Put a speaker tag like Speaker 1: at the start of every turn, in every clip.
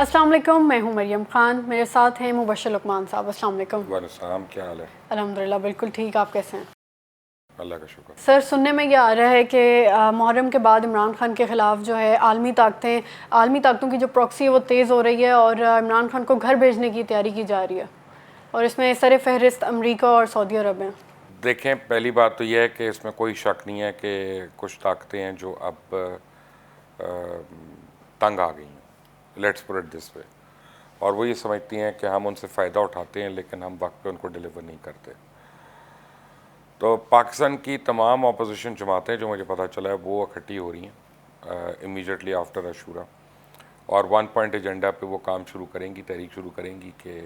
Speaker 1: अस्सलाम वालेकुम, मैं हूं मरियम खान। मेरे साथ हैं मुबश्शिर लुकमान साहब। अस्सलाम वालेकुम।
Speaker 2: वालेकुम, क्या हाल है?
Speaker 1: अल्हम्दुलिल्लाह बिल्कुल ठीक, आप कैसे हैं?
Speaker 2: अल्लाह का शुक्र।
Speaker 1: सर, सुनने में ये आ रहा है कि मुहर्रम के बाद इमरान खान के ख़िलाफ़ जो है आलमी ताकतों की जो प्रॉक्सी है वो तेज़ हो रही है और इमरान खान को घर भेजने की तैयारी की जा रही है और इसमें सर फहरिस्त अमरीका और सऊदी अरब हैं।
Speaker 2: देखें, पहली बात तो यह है कि इसमें कोई शक नहीं है कि कुछ ताकतें हैं जो अब तंग आ गई हैं, let's put it this way, और वो ये समझती हैं कि हम उनसे फ़ायदा उठाते हैं लेकिन हम वक्त पे उनको डिलीवर नहीं करते। तो पाकिस्तान की तमाम अपोजिशन जमातें, जो मुझे पता चला है, वो इकट्ठी हो रही हैं इमीडिएटली आफ्टर अशूरा, और वन पॉइंट एजेंडा पे वो काम शुरू करेंगी, तहरीक शुरू करेंगी कि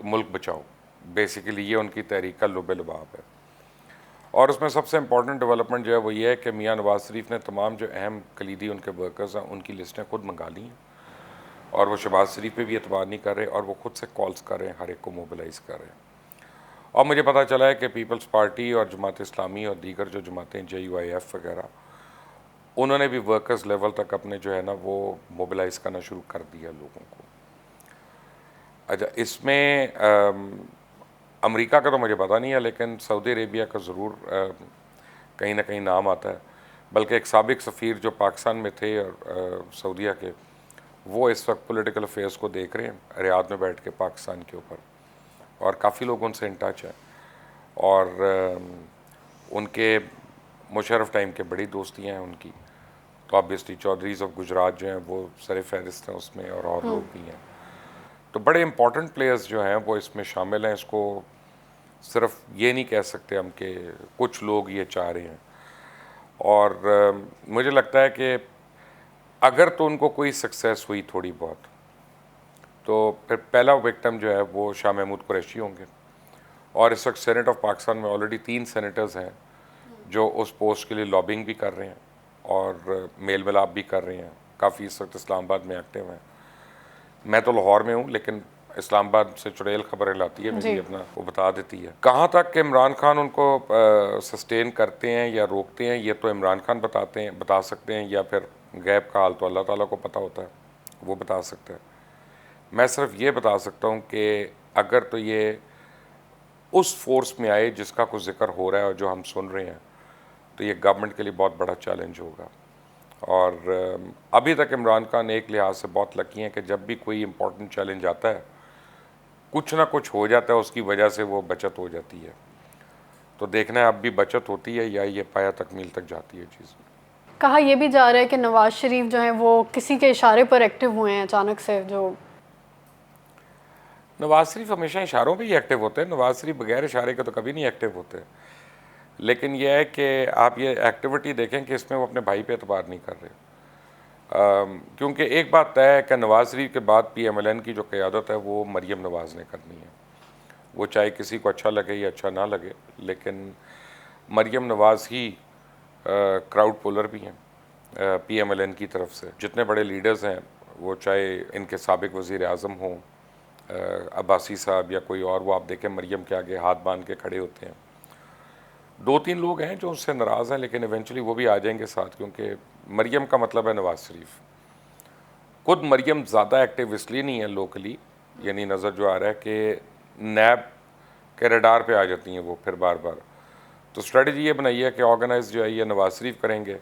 Speaker 2: मुल्क बचाओ। बेसिकली ये उनकी तहरीक का लुब लुबाब है। और उसमें सबसे इम्पॉर्टेंट डेवलपमेंट जो है वो ये है कि मियाँ नवाज शरीफ ने तमाम जो अहम कलीदी उनके वर्कर्स हैं उनकी लिस्टें खुद मंगा ली हैं, और वो शहबाज शरीफ पे भी एतबार नहीं कर रहे, और वो खुद से कॉल्स कर रहे हैं, हर एक को मोबिलाइज़ कर रहे हैं। और मुझे पता चला है कि पीपल्स पार्टी और जमात इस्लामी और दीगर जो जमातें JUIF वगैरह, उन्होंने भी वर्कर्स लेवल तक अपने जो है ना वो मोबिलाइज़ करना शुरू कर दिया लोगों को। अच्छा, इसमें अमेरिका का तो मुझे पता नहीं है, लेकिन सऊदी अरेबिया का ज़रूर कहीं ना कहीं नाम आता है। बल्कि एक साबिक सफ़ीर जो पाकिस्तान में थे और सऊदीया के, वो इस वक्त पॉलिटिकल अफेयर्स को देख रहे हैं रियाद में बैठ के पाकिस्तान के ऊपर, और काफ़ी लोग उनसे इन टच हैं, और उनके मुशर्रफ टाइम के बड़ी दोस्तियाँ हैं उनकी। तो ऑब्वियसली चौधरीज़ ऑफ गुजरात जो हैं वो सर फहरिस्त हैं उसमें, और लोग भी हैं। तो बड़े इंपॉर्टेंट प्लेयर्स जो हैं वो इसमें शामिल हैं। इसको सिर्फ ये नहीं कह सकते हम कि कुछ लोग ये चाह रहे हैं। और मुझे लगता है कि अगर तो उनको कोई सक्सेस हुई थोड़ी बहुत, तो फिर पहला विक्टिम जो है वो शाह महमूद कुरैशी होंगे। और इस वक्त सेनेट ऑफ पाकिस्तान में ऑलरेडी 3 सेनेटर्स हैं जो उस पोस्ट के लिए लॉबिंग भी कर रहे हैं और मेल मिलाप भी कर रहे हैं। काफ़ी इस वक्त इस्लामाबाद में एक्टिव हैं। मैं तो लाहौर में हूँ, लेकिन इस्लामाबाद से चुड़ैल खबरें लाती है मेरी, अपना वो बता देती है। कहाँ तक कि इमरान खान उनको सस्टेन करते हैं या रोकते हैं, ये तो इमरान खान बता सकते हैं, या फिर गैब का हाल तो अल्लाह ताला को पता होता है, वो बता सकते हैं। मैं सिर्फ ये बता सकता हूँ कि अगर तो ये उस फोर्स में आए जिसका कुछ जिक्र हो रहा है और जो हम सुन रहे हैं, तो ये गवर्नमेंट के लिए बहुत बड़ा चैलेंज होगा। और अभी तक इमरान खान एक लिहाज से बहुत लकी हैं कि जब भी कोई इम्पोर्टेंट चैलेंज आता है, कुछ ना कुछ हो जाता है, उसकी वजह से वो बचत हो जाती है। तो देखना है अब भी बचत होती है या ये पाया तकमील तक जाती है चीज़।
Speaker 1: कहा यह भी जा रहा है कि नवाज शरीफ जो है वो किसी के इशारे पर एक्टिव हुए हैं अचानक से। जो
Speaker 2: नवाज शरीफ हमेशा इशारों पे ही एक्टिव होते हैं। नवाज शरीफ बगैर इशारे के तो कभी नहीं एक्टिव होते। लेकिन यह है कि आप ये एक्टिविटी देखें कि इसमें वो अपने भाई पे एतबार नहीं कर रहे। क्योंकि एक बात तय है कि नवाज शरीफ के बाद PMLN की जो क़यादत है वो मरियम नवाज़ ने करनी है। वो चाहे किसी को अच्छा लगे या अच्छा ना लगे, लेकिन मरियम नवाज़ ही क्राउड पुलर भी हैं PMLN की तरफ से। जितने बड़े लीडर्स हैं, वो चाहे इनके साबिक वज़ीर आज़म हों, अब्बासी साहब या कोई और, वो आप देखें मरियम के आगे हाथ बांध के खड़े होते हैं। 2-3 लोग हैं जो उससे नाराज़ हैं, लेकिन इवेंचुअली वो भी आ जाएंगे साथ, क्योंकि मरियम का मतलब है नवाज शरीफ। खुद मरियम ज़्यादा एक्टिव इसलिए नहीं है लोकली, यानी नज़र जो आ रहा है कि नैब के रडार पे आ जाती हैं वो फिर बार बार। तो स्ट्रेटजी ये बनाई है कि ऑर्गेनाइज जो है ये नवाज शरीफ करेंगे,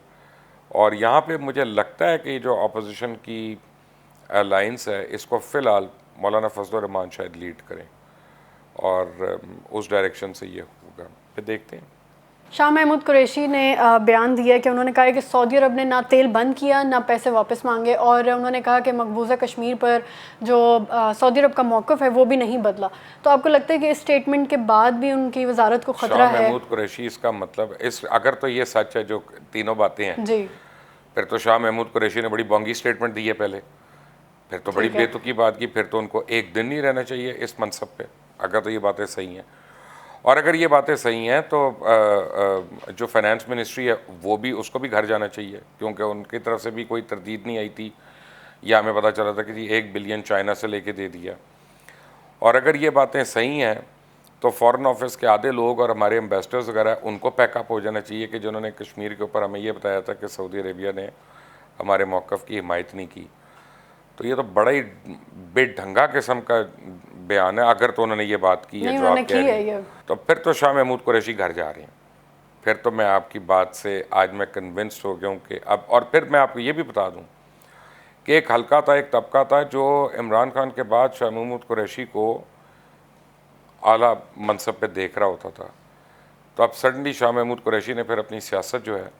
Speaker 2: और यहाँ पे मुझे लगता है कि जो अपोजिशन की अलाइंस है, इसको फ़िलहाल मौलाना फजल रहमान शायद लीड करें, और उस डायरेक्शन से ये होगा। फिर देखते हैं।
Speaker 1: शाह महमूद कुरैशी ने बयान दिया कि उन्होंने कहा है कि सऊदी अरब ने ना तेल बंद किया ना पैसे वापस मांगे, और उन्होंने कहा कि मकबूजा कश्मीर पर जो सऊदी अरब का मौक़िफ़ है वो भी नहीं बदला। तो आपको लगता है कि इस स्टेटमेंट के बाद भी उनकी वजारत को ख़तरा है?
Speaker 2: शाह महमूद कुरैशी, इसका मतलब इस अगर तो ये सच है जो तीनों बातें हैं,
Speaker 1: जी,
Speaker 2: फिर तो शाह महमूद कुरैशी ने बड़ी बोंगी स्टेटमेंट दी है पहले। फिर तो बड़ी
Speaker 1: ठीक है।
Speaker 2: बेतुकी बात की। फिर तो उनको एक दिन नहीं रहना चाहिए इस मनसब पे, अगर तो ये बातें सही हैं। और अगर ये बातें सही हैं तो जो फाइनेंस मिनिस्ट्री है वो भी, उसको भी घर जाना चाहिए, क्योंकि उनकी तरफ से भी कोई तरदीद नहीं आई थी, या हमें पता चला था कि जी 1 बिलियन चाइना से लेके दे दिया। और अगर ये बातें सही हैं तो फ़ॉरेन ऑफिस के आधे लोग और हमारे एम्बेसडर्स वगैरह, उनको पैकअप हो जाना चाहिए कि जिन्होंने कश्मीर के ऊपर हमें ये बताया था कि सऊदी अरेबिया ने हमारे मौक़िफ़ की हिमायत नहीं की, तो ये तो बड़ा ही बेढंगा किस्म का बयान है। अगर तो उन्होंने ये बात की है
Speaker 1: नहीं
Speaker 2: जो
Speaker 1: उन्होंने
Speaker 2: आप
Speaker 1: की
Speaker 2: कह रही
Speaker 1: है
Speaker 2: हैं,
Speaker 1: ये।
Speaker 2: तो फिर तो शाह महमूद कुरैशी घर जा रहे हैं। फिर तो मैं आपकी बात से आज मैं कन्विंस्ड हो गया हूँ कि अब, और फिर मैं आपको ये भी बता दूँ कि एक हल्का था, एक तबका था जो इमरान खान के बाद शाह महमूद कुरैशी को आला मनसब पे देख रहा होता था। तो अब सडनली शाह महमूद कुरैशी ने फिर अपनी सियासत जो है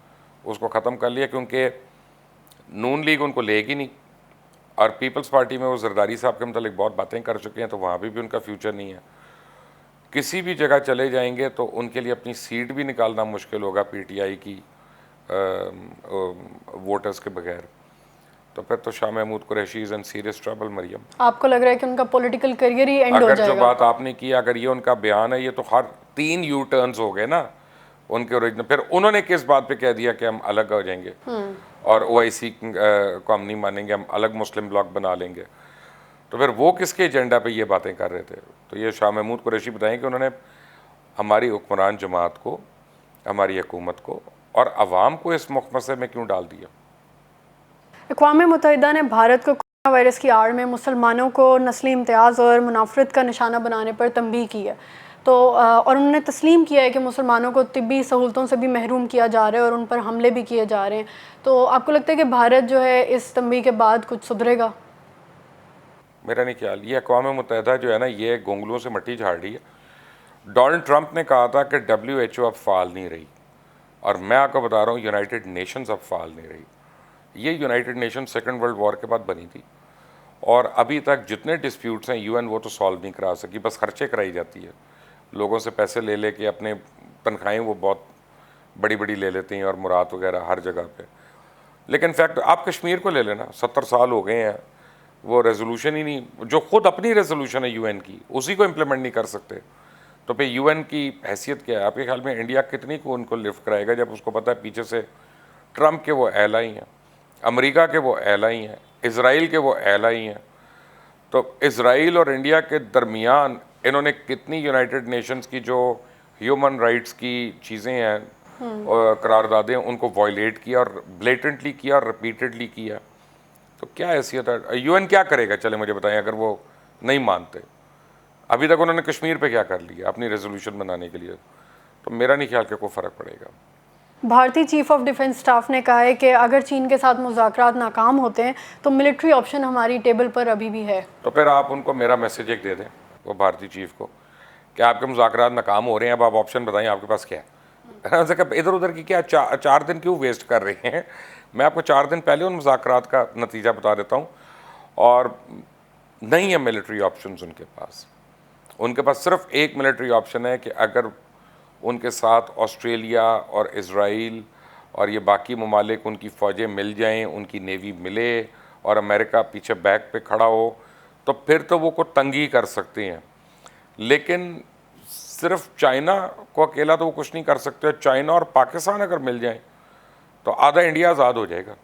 Speaker 2: उसको ख़त्म कर लिया, क्योंकि नून लीग उनको लेगी नहीं, और पीपल्स पार्टी में वो जरदारी साहब के मतलब बहुत बातें कर चुके हैं, तो वहाँ भी उनका फ्यूचर नहीं है। किसी भी जगह चले जाएंगे तो उनके लिए अपनी सीट भी निकालना मुश्किल होगा पीटीआई की वोटर्स के बगैर। तो फिर तो Shah Mahmood Qureshi is in serious trouble. Maryam,
Speaker 1: आपको लग रहा है कि उनका पॉलिटिकल करियर ही एंड हो
Speaker 2: अगर जो
Speaker 1: जाएगा?
Speaker 2: बात आपने की, अगर ये उनका बयान है, ये तो हर 3 यू टर्न्स हो गए ना उनके ओरिजिनल। फिर उन्होंने किस बात पे कह दिया कि हम अलग हो जाएंगे और ओआईसी को हम नहीं मानेंगे, हम अलग मुस्लिम ब्लॉक बना लेंगे, तो फिर वो किसके एजेंडा पे ये बातें कर रहे थे? तो ये शाह महमूद कुरैशी बताएं कि उन्होंने हमारी हुक्मरान जमात को, हमारी हुकूमत को और अवाम को इस मुखमसे में क्यों डाल दिया।
Speaker 1: अक़वाम मुत्तहिदा ने भारत को कोरोना वायरस की आड़ में मुसलमानों को नस्ली इम्तियाज़ और मुनाफरत का निशाना बनाने पर तंबीह की है। तो और उन्होंने तस्लीम किया है कि मुसलमानों को तिब्बी सहूलतों से भी महरूम किया जा रहा है और उन पर हमले भी किए जा रहे हैं। तो आपको लगता है कि भारत जो है इस तंबीह के बाद कुछ सुधरेगा?
Speaker 2: मेरा नहीं ख्याल। ये अक़वाम मुत्तहिदा जो है ना, ये गोंगलुओं से मट्टी झाड़ रही है। डोनाल्ड ट्रंप ने कहा था कि WHO अब फाल नहीं रही, और मैं आपको बता रहा हूँ यूनाइटेड नेशंस अब फाल नहीं रही। ये United nation second world war के बाद बनी थी, और अभी तक जितने डिस्प्यूट्स हैं यूएन वो तो सॉल्व नहीं करा सकी, बस खर्चे कराई जाती है। लोगों से पैसे ले लेके अपने तनख्वाहें वो बहुत बड़ी बड़ी ले लेते हैं, और मुराद वगैरह हर जगह पे। लेकिन फैक्ट आप कश्मीर को ले लेना, 70 साल हो गए हैं, वो रेजोल्यूशन ही नहीं, जो खुद अपनी रेजोल्यूशन है यूएन की, उसी को इम्प्लीमेंट नहीं कर सकते। तो फिर यूएन की हैसियत क्या है? आपके ख्याल में इंडिया कितनी को उनको लिफ्ट कराएगा, जब उसको पता है पीछे से ट्रंप के वो एलाई हैं, अमेरिका के वो एलाई हैं, इसराइल के एल एलाई हैं। तो इसराइल और इंडिया के दरमियान इन्होंने कितनी यूनाइटेड नेशंस की जो ह्यूमन राइट्स की चीज़ें हैं और करारदादें, उनको वायलेट किया, और ब्लेटेंटली किया, और रिपीटेडली किया। तो क्या हैसियत है? यूएन क्या करेगा? चले मुझे बताएं, अगर वो नहीं मानते। अभी तक उन्होंने कश्मीर पे क्या कर लिया अपनी रेजोल्यूशन बनाने के लिए? तो मेरा नहीं ख्याल कि कोई फ़र्क पड़ेगा।
Speaker 1: भारतीय चीफ ऑफ डिफेंस स्टाफ ने कहा है कि अगर चीन के साथ मुज़ाकरात नाकाम होते हैं तो मिलिट्री ऑप्शन हमारी टेबल पर अभी भी है।
Speaker 2: तो फिर आप उनको मेरा मैसेज एक दे दें, वो भारतीय चीफ को, कि आपके मुज़ाकरात नाकाम हो रहे हैं, अब आप ऑप्शन बताएं आपके पास क्या है। इधर उधर की क्या 4 दिन क्यों वेस्ट कर रहे हैं? मैं आपको 4 दिन पहले उन मुज़ाकरात का नतीजा बता देता हूँ। और नहीं है मिलिट्री ऑप्शंस उनके पास। उनके पास सिर्फ एक मिलिट्री ऑप्शन है कि अगर उनके साथ ऑस्ट्रेलिया और इज़राइल और ये बाकी ममालिक, उनकी फ़ौजें मिल जाएं, उनकी नेवी मिले, और अमेरिका पीछे बैक पे खड़ा हो, तो फिर तो वो को तंगी कर सकते हैं। लेकिन सिर्फ चाइना को अकेला तो वो कुछ नहीं कर सकते। चाइना और पाकिस्तान अगर मिल जाएं तो आधा इंडिया आज़ाद हो जाएगा।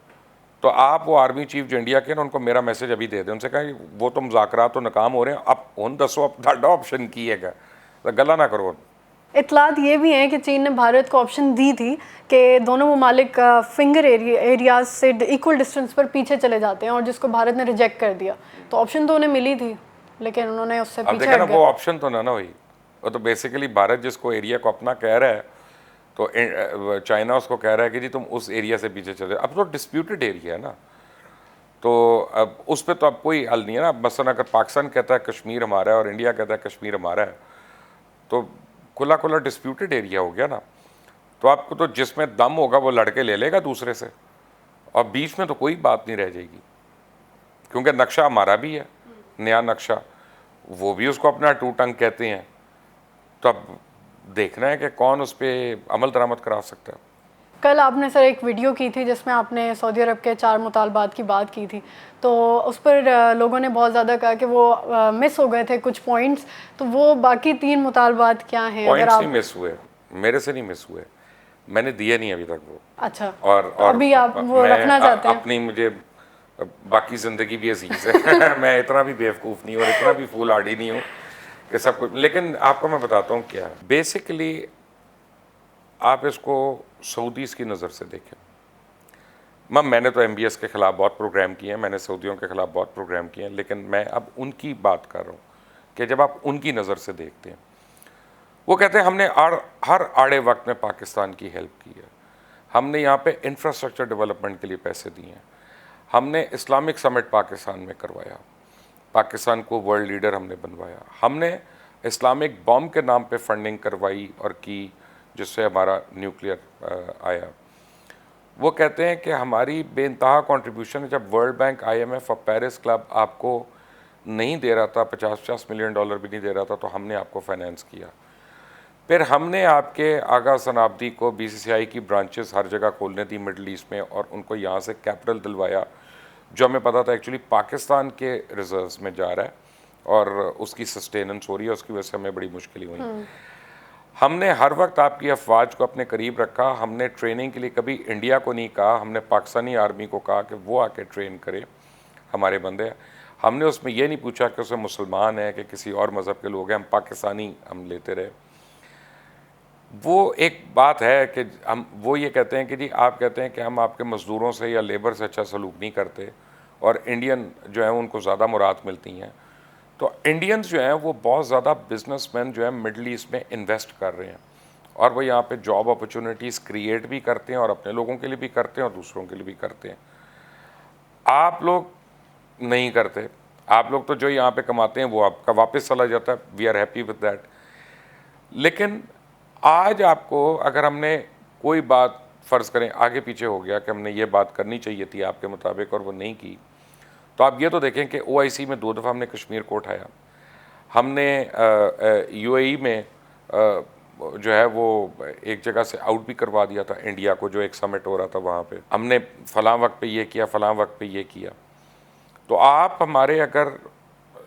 Speaker 2: तो आप वो आर्मी चीफ जो इंडिया के ना, उनको मेरा मैसेज अभी दे दें, उनसे कहें वो तो मुज़ाकरात तो नाकाम हो रहे हैं, अब उन दसों अब ऑप्शन की है, तो गला ना करो।
Speaker 1: इतलात ये भी हैं कि चीन ने भारत को ऑप्शन दी थी कि दोनों ममालिक फिंगर एरियाज से इक्वल डिस्टेंस पर पीछे चले जाते हैं, और जिसको भारत ने रिजेक्ट कर दिया। तो ऑप्शन तो उन्हें मिली थी, लेकिन उन्होंने उससे
Speaker 2: अब
Speaker 1: पीछे
Speaker 2: देखा ना,
Speaker 1: हट गए।
Speaker 2: वो ऑप्शन तो ना हुई। वो तो बेसिकली भारत जिसको एरिया को अपना कह रहा है, तो चाइना उसको कह रहा है कि जी तुम उस एरिया से पीछे चले। अब तो डिस्प्यूटेड एरिया है ना, तो अब उस पर तो अब कोई हल नहीं है ना। मसलन अगर पाकिस्तान कहता है कश्मीर हमारा है और इंडिया कहता है कश्मीर हमारा है, तो खुला खुला डिस्प्यूटेड एरिया हो गया ना। तो आपको तो जिसमें दम होगा वो लड़के ले लेगा दूसरे से, और बीच में तो कोई बात नहीं रह जाएगी, क्योंकि नक्शा हमारा भी है, नया नक्शा, वो भी उसको अपना टू टंग कहते हैं। तो अब देखना है कि कौन उस पर अमल दरामद करा सकता है।
Speaker 1: कल आपने सर एक वीडियो की थी जिसमें आपने सऊदी अरब के 4 मुतालबात की बात की थी, तो उस पर लोगों ने बहुत ज़्यादा कहा कि वो मिस हो गए थे कुछ पॉइंट्स। तो वो बाकी 3 मुतालबात क्या हैं? अगर
Speaker 2: पॉइंट्स
Speaker 1: आप
Speaker 2: नहीं मिस हुए, मेरे से नहीं मिस हुए, मैंने दिए नहीं अभी तक वो।
Speaker 1: अच्छा,
Speaker 2: और
Speaker 1: तो अभी आप वो रखना चाहते हैं?
Speaker 2: अपनी मुझे बाकी ज़िंदगी भी अजीज़ है। मैं इतना भी बेवकूफ़ नहीं हूँ और इतना भी फूल आड़ी नहीं हूँ कि सब कुछ। लेकिन आपको मैं बताता हूँ क्या बेसिकली, आप इसको सऊदीज़ की नज़र से देखें। मैम मैंने तो MBS के ख़िलाफ़ बहुत प्रोग्राम किए हैं, मैंने सऊदियों के ख़िलाफ़ बहुत प्रोग्राम किए हैं, लेकिन मैं अब उनकी बात कर रहा हूँ कि जब आप उनकी नज़र से देखते हैं, वो कहते हैं हमने हर आड़े वक्त में पाकिस्तान की हेल्प की है, हमने यहाँ पे इंफ्रास्ट्रक्चर डेवलपमेंट के लिए पैसे दिए हैं, हमने इस्लामिक समिट पाकिस्तान में करवाया, पाकिस्तान को वर्ल्ड लीडर हमने बनवाया, हमने इस्लामिक बॉम्ब के नाम पे फंडिंग करवाई और की, जिससे हमारा न्यूक्लियर आया। वो कहते हैं कि हमारी बेइंतहा कंट्रीब्यूशन, जब वर्ल्ड बैंक, IMF और पेरिस क्लब आपको नहीं दे रहा था, 50-50 मिलियन डॉलर भी नहीं दे रहा था, तो हमने आपको फाइनेंस किया। फिर हमने आपके आगा सनाब्दी को BCCI की ब्रांचेस हर जगह खोलने दी मिडल ईस्ट में, और उनको यहाँ से कैपिटल दिलवाया, जो हमें पता था एक्चुअली पाकिस्तान के रिजर्व्स में जा रहा है और उसकी सस्टेनेंस हो रही है, उसकी वजह से हमें बड़ी मुश्किल हुई। हमने हर वक्त आपकी अफवाज को अपने करीब रखा, हमने ट्रेनिंग के लिए कभी इंडिया को नहीं कहा, हमने पाकिस्तानी आर्मी को कहा कि वो आके ट्रेन करे हमारे बंदे। हमने उसमें ये नहीं पूछा कि उसमें मुसलमान है कि किसी और मज़हब के लोग हैं, हम पाकिस्तानी हम लेते रहे। वो एक बात है कि हम वो ये कहते हैं कि जी आप कहते हैं कि हम आपके मज़दूरों से या लेबर से अच्छा सलूक नहीं करते, और इंडियन जो है उनको ज़्यादा मुराद मिलती हैं। तो इंडियंस जो हैं वो बहुत ज़्यादा बिजनेसमैन जो है मिडल ईस्ट में इन्वेस्ट कर रहे हैं, और वो यहाँ पे जॉब अपॉर्चुनिटीज़ क्रिएट भी करते हैं, और अपने लोगों के लिए भी करते हैं और दूसरों के लिए भी करते हैं। आप लोग नहीं करते, आप लोग तो जो यहाँ पे कमाते हैं वो आपका वापस चला जाता है, we are happy with that. लेकिन आज आपको अगर हमने कोई बात फ़र्ज़ करें आगे पीछे हो गया कि हमने ये बात करनी चाहिए थी आपके मुताबिक और वो नहीं की, तो आप ये तो देखें कि OIC में 2 दफ़ा हमने कश्मीर को उठाया, हमने UAE में जो है वो एक जगह से आउट भी करवा दिया था इंडिया को, जो एक समिट हो रहा था वहाँ पे, हमने फ़लाँ वक्त पे ये किया, फ़लाँ वक्त पे ये किया। तो आप हमारे अगर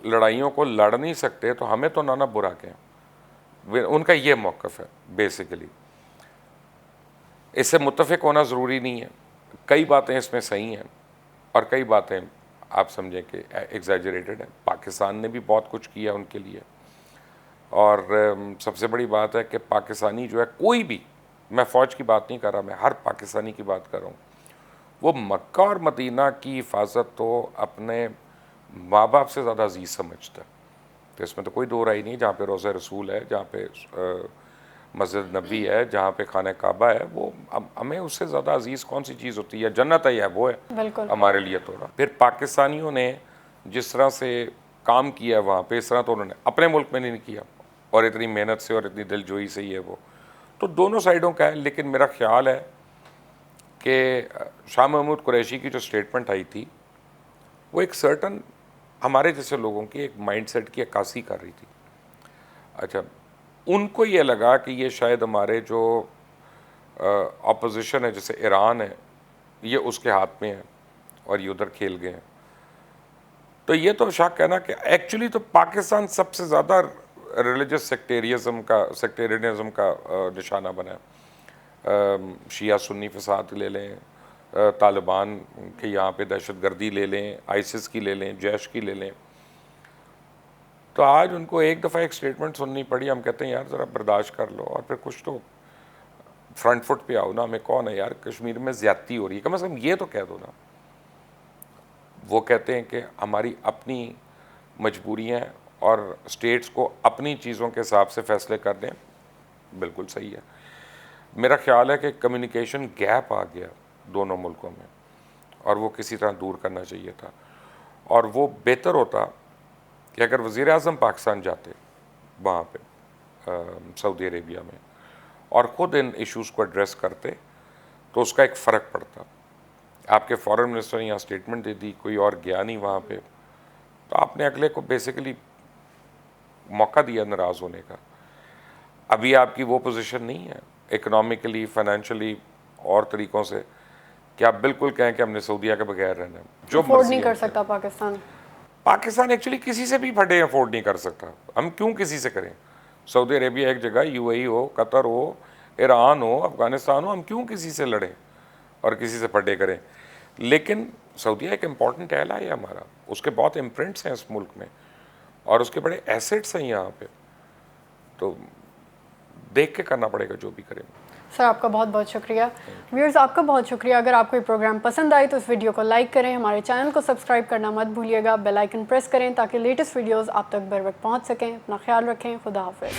Speaker 2: लड़ाइयों को लड़ नहीं सकते तो हमें तो ना बुरा कहें, उनका ये मौक़िफ़ है बेसिकली। इससे मुत्तफ़िक होना ज़रूरी नहीं है, कई बातें इसमें सही हैं और कई बातें आप समझें कि एग्जैजरेटेड है। पाकिस्तान ने भी बहुत कुछ किया उनके लिए, और सबसे बड़ी बात है कि पाकिस्तानी जो है, कोई भी, मैं फ़ौज की बात नहीं कर रहा, मैं हर पाकिस्तानी की बात कर रहा हूँ, वो मक्का और मदीना की हिफाजत तो अपने माँ बाप से ज़्यादा अजीज़ समझता है। तो इसमें तो कोई दो राय नहीं, जहाँ पे रोज़ा रसूल है, जहाँ पे मस्जिद नबी है, जहाँ पे खाना काबा है, वो हमें उससे ज़्यादा अजीज़ कौन सी चीज़ होती है? जन्नत है, वो है हमारे लिए थोड़ा। फिर पाकिस्तानियों ने जिस तरह से काम किया वहाँ पे, इस तरह तो उन्होंने अपने मुल्क में नहीं किया, और इतनी मेहनत से और इतनी दिलजोई से ही है वो। तो दोनों साइडों का है, लेकिन मेरा ख्याल है कि शाह महमूद कुरैशी की जो स्टेटमेंट आई थी, वो एक सर्टन हमारे जैसे लोगों की एक माइंडसेट की अक्कासी कर रही थी। अच्छा, उनको ये लगा कि ये शायद हमारे जो ऑपोजिशन है, जैसे ईरान है, ये उसके हाथ में है और ये उधर खेल गए हैं। तो ये तो शक है ना कि एक्चुअली तो पाकिस्तान सबसे ज़्यादा रिलीजियस सेक्टेरियनिज़म का निशाना बना है। शिया सुन्नी फसाद ले लें, तालिबान के यहाँ पे दहशतगर्दी ले लें, ISIS की ले लें, जैश की ले लें। तो आज उनको एक दफ़ा एक स्टेटमेंट सुननी पड़ी, हम कहते हैं यार ज़रा बर्दाश्त कर लो और फिर कुछ तो फ्रंट फुट पे आओ ना, हमें कौन है यार, कश्मीर में ज़्यादती हो रही है, कम से कम ये तो कह दो ना। वो कहते हैं कि हमारी अपनी मजबूरियाँ हैं और स्टेट्स को अपनी चीज़ों के हिसाब से फ़ैसले कर दें, बिल्कुल सही है। मेरा ख्याल है कि कम्युनिकेशन गैप आ गया दोनों मुल्कों में, और वो किसी तरह दूर करना चाहिए था। और वो बेहतर होता कि अगर वज़ीर आज़म पाकिस्तान जाते वहाँ पे सऊदी अरेबिया में और ख़ुद इन इश्यूज़ को एड्रेस करते, तो उसका एक फ़र्क पड़ता। आपके फॉरेन मिनिस्टर ने यहाँ स्टेटमेंट दे दी, कोई और गया नहीं वहाँ पे, तो आपने अगले को बेसिकली मौका दिया नाराज़ होने का। अभी आपकी वो पोजीशन नहीं है इकोनॉमिकली, फाइनेंशियली और तरीक़ों से कि आप बिल्कुल कहें कि हमने सऊदीया के बगैर रहना है। जो
Speaker 1: अफोर्ड नहीं कर सकता
Speaker 2: पाकिस्तान एक्चुअली किसी से भी फटे अफोर्ड नहीं कर सकता। हम क्यों किसी से करें? सऊदी अरेबिया एक जगह, UAE हो, कतर हो, ईरान हो, अफ़गानिस्तान हो, हम क्यों किसी से लड़ें और किसी से फटे करें? लेकिन सऊदीया एक इम्पॉर्टेंट एला है हमारा, उसके बहुत इम्प्रिंट्स हैं इस मुल्क में और उसके बड़े एसेट्स हैं यहाँ पे, तो देख के करना पड़ेगा जो भी करें।
Speaker 1: सर आपका बहुत बहुत शुक्रिया। व्यूअर्स आपका बहुत शुक्रिया। अगर आपको ये प्रोग्राम पसंद आए तो इस वीडियो को लाइक करें, हमारे चैनल को सब्सक्राइब करना मत भूलिएगा, बेल आइकन प्रेस करें ताकि लेटेस्ट वीडियोस आप तक बर वक्त पहुंच सकें। अपना ख्याल रखें। खुदा हाफिज़।